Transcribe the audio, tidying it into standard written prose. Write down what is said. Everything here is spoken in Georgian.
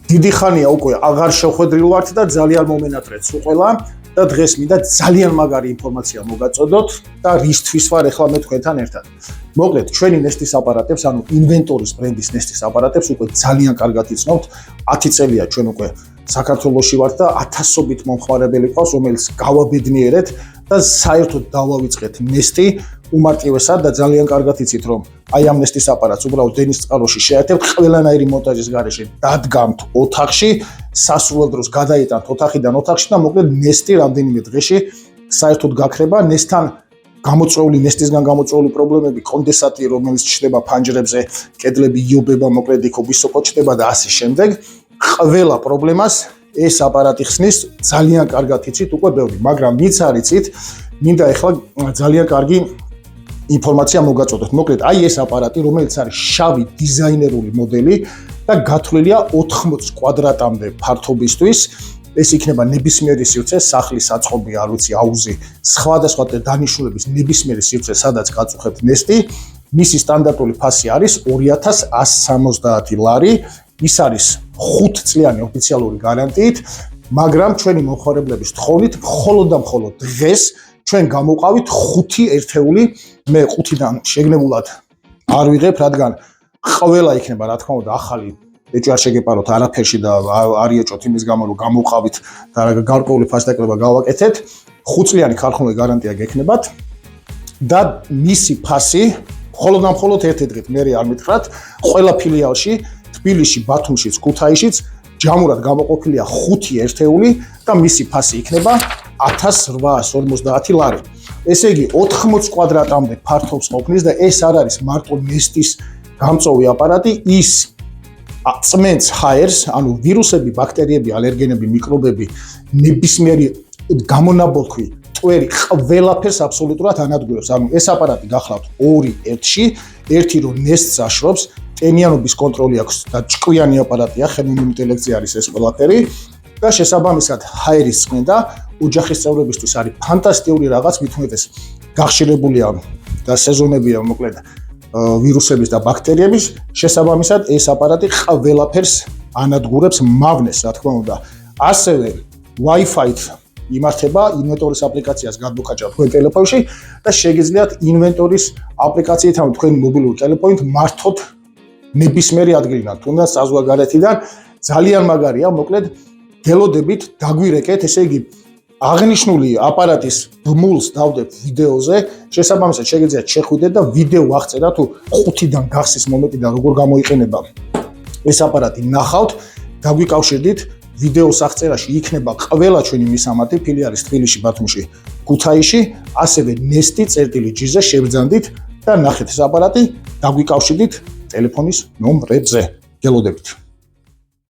დიდი ხანია უკვე აღარ შეხვედრილ ვართ და ძალიან მომენატრეთ სულ ყველა და დღეს მინდა ძალიან მაგარი ინფორმაცია მოგაწოდოთ და რისთვის ვარ ახლა მე თქვენთან ერთად. მოკლედ, ჩვენი Nestis აპარატებს, ანუ Inventoris ბრენდის Nestis აპარატებს უკვე ძალიან კარგად იცნობთ. 10 წელია ჩვენ უკვე საქართველოში ვართ და ათასობით მომხმარებელი ყავს, რომელიც გავაბედნიერეთ და საერთოდ დავავიწყეთ Nesti უმარტივესად და ძალიან კარგად იცით რომ აი ამ Nestis აპარატს უბრალოდ დენის წყაროში შეერთებთ, ყველანაირი მონტაჟის გარეშე დადგამთ ოთახში, სასრულად დროს გადაიტანთ ოთახიდან ოთახში და მოკლედ Nesti რამდენიმე დღეში საერთოდ გაქრება. Nestis-გან გამოწვეული პრობლემები, კონდენსატი, რომელიც ჩნდება ფანჯრებზე, კედლები იობება, მოკლედ იქ ვისოკო ჩნდება და ასე შემდეგ. ყველა პრობლემას ეს აპარატი ხსნის, ძალიან კარგად იცით უკვე ბევრი, მაგრამ ვინც არ იცით, მინდა ახლა ძალიან კარგი ინფორმაცია მოგაწოდოთ. მოკლედ, აი ეს აპარატი, რომელიც არის შავი დიზაინერული მოდელი და გათვლილია 80 კვადრატამდე ფართობისთვის. ეს იქნება ნებისმიერი სივრცე, სახლის საწყობი, არ ვიცი, აუზი, სხვადასხვა დანიშნულების ნებისმიერი სივრცე, სადაც გაწუხებთ Nesti. მისი სტანდარტული ფასი არის 2170 ლარი. ის არის 5 წლიანი ოფიციალური გარანტიით, მაგრამ ჩვენი მომხმარებლების თხოვნით მხოლოდ და მხოლოდ დღეს ჩვენ გამოვყავით 5 ერთეული. მე 5-დან შეგნებულად არ ვიღებ, რადგან ყველა იქნება, რა თქმა უნდა, ახალი ეჭვი არ შეგეპაროთ არაფერში და არ იეჭოთ იმის გამო, რომ გამოვყავით და გარკვეული ფასდაკლება გავაკეთეთ. 5 წლიანი ხალხური გარანტია გექნებათ და მისი ფასი მხოლოდ და მხოლოდ ერთი დღით მე არ მითხრათ, ყველა ფილიალში, თბილისში, ბათუმშიც, ქუთაისშიც ჯამურად გამოყოფილია 5 ერთეული და მისი ფასი იქნება 1850 ლარი. ესე იგი 80 კვადრატამდე ფართობს ყოფნის და ეს არ არის მარტო Nestis გამწვევი აპარატი, ის წმენს ჰაერს, ანუ ვირუსები, ბაქტერიები, ალერგენები, მიკრობები, ნებისმიერი გამონაბოლქვი, ტვერი, ყველაფერს აბსოლუტურად ანადგურებს. ანუ ეს აპარატი გახლავთ 2 ერთში, ერთი რომ Nest's აშრობს, ტენიანობის კონტროლი აქვს და ჭკვიანი აპარატია, ხელოვნური ინტელექტი არის ეს ყველაფერი და შესაბამისად ჰაერის წმენდა ოჯახის წევრებისთვის არის ფანტასტიკური რაღაც, მithumetes გახშირებულია და სეზონებია მოკლედ ვირუსების და ბაქტერიების, შესაბამისად ეს აპარატი ყველაფერს ანადგურებს, მავნეს, რა თქმა უნდა. ასევე Wi-Fi-ით იმართება, Inventoris აპლიკაციას გადმოგაჭრათ თქვენ ტელეფონში და შეგიძლიათ Inventoris აპლიკაციით ან თქვენი მობილური ტელეფონით მართოთ ნებისმიერი ადგილიდან, თუნდაც საზღვარგარეთიდან. ძალიან მაგარია, მოკლედ გელოდებით დაგვირეკეთ, ესე იგი აღნიშნული აპარატის ბმულს დავდებთ ვიდეოზე, შესაბამისად შეგიძლიათ შეხვიდეთ და ვიდეო აღწერათ თუ 5-დან გახსის მომენტიდან როგორ გამოიყენება ეს აპარატი ნახავთ, დაგვიკავშირდით ვიდეოს აღწერაში იქნება ყველა ჩვენი მისამართი ფილიალის თბილისში, ბათუმში, ქუთაისში, ასევე Nesti.gz-ზე შევძანდით და ნახეთ ეს აპარატი, დაგვიკავშირდით ტელეფონის ნომრებზე. გელოდებით.